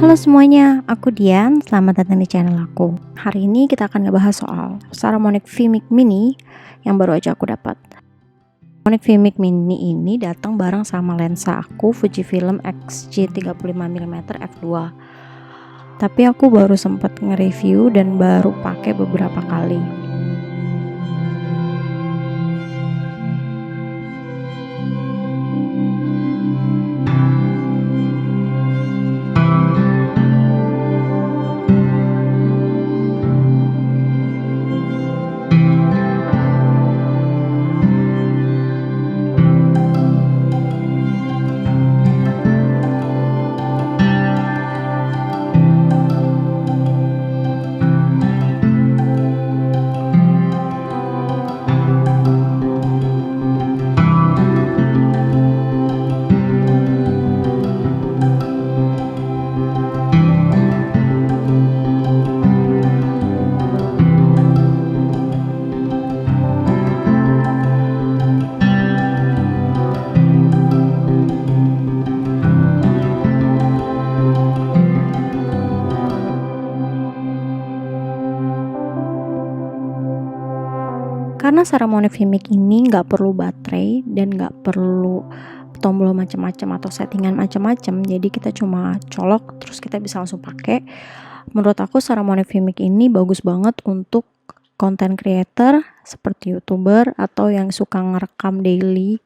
Halo semuanya, aku Dian, selamat datang di channel aku. Hari ini kita akan ngebahas soal Saramonic VMIC Mini yang baru aja aku dapat. Saramonic VMIC Mini ini datang bareng sama lensa aku Fujifilm X-G35mm f2. Tapi aku baru sempat nge-review dan baru pakai beberapa kali. Karena Saramonic VMIC ini nggak perlu baterai dan nggak perlu tombol macam-macam atau settingan macam-macam, jadi kita cuma colok terus kita bisa langsung pakai. Menurut aku Saramonic VMIC ini bagus banget untuk content creator seperti YouTuber atau yang suka ngerekam daily.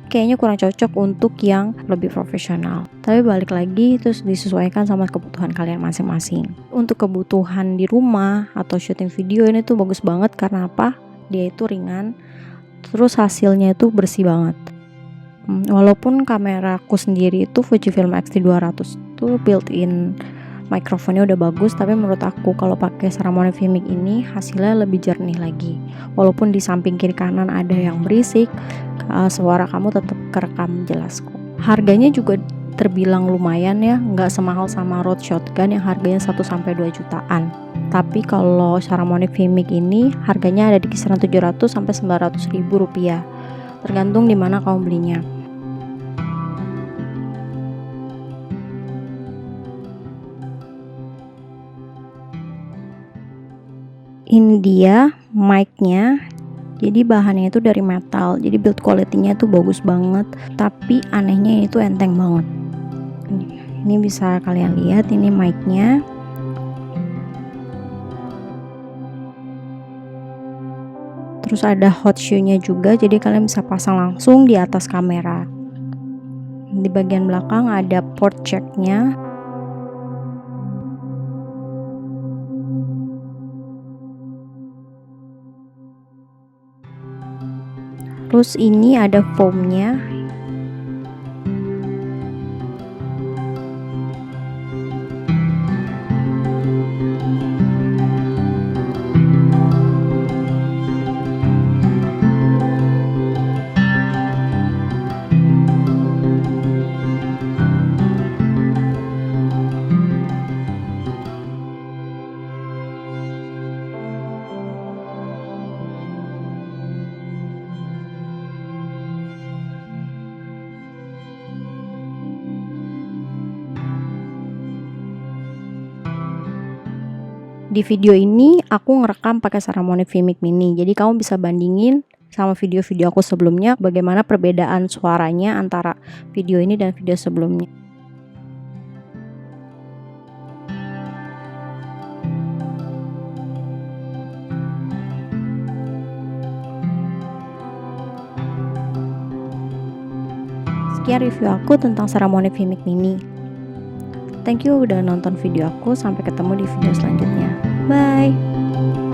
Kayaknya kurang cocok untuk yang lebih profesional, tapi balik lagi terus disesuaikan sama kebutuhan kalian masing-masing. Untuk kebutuhan di rumah atau syuting video ini tuh bagus banget karena apa? Dia itu ringan, terus hasilnya itu bersih banget. Walaupun kameraku sendiri itu Fujifilm X-T200 tuh built-in mikrofonnya udah bagus, tapi menurut aku kalau pakai Saramonic VMIC ini hasilnya lebih jernih lagi. Walaupun di samping kiri kanan ada yang berisik, suara kamu tetap kerekam jelas kok. Harganya juga terbilang lumayan ya, nggak semahal sama Rode Shotgun yang harganya 1-2 jutaan. Tapi kalau Saramonic VMIC ini harganya ada di kisaran 700-900 ribu rupiah, tergantung di mana kamu belinya. Ini dia mic-nya. Jadi bahannya itu dari metal, jadi build quality-nya itu bagus banget, tapi anehnya itu enteng banget. Ini bisa kalian lihat, ini mic-nya. Terus ada hot shoe-nya juga, jadi kalian bisa pasang langsung di atas kamera. Di bagian belakang ada port jack-nya. Terus ini ada foamnya. Di video ini aku ngerekam pakai Saramonic VMIC Mini, jadi kamu bisa bandingin sama video-video aku sebelumnya bagaimana perbedaan suaranya antara video ini dan video sebelumnya. Sekian review aku tentang Saramonic VMIC Mini. Thank you udah nonton video aku, sampai ketemu di video selanjutnya. Bye!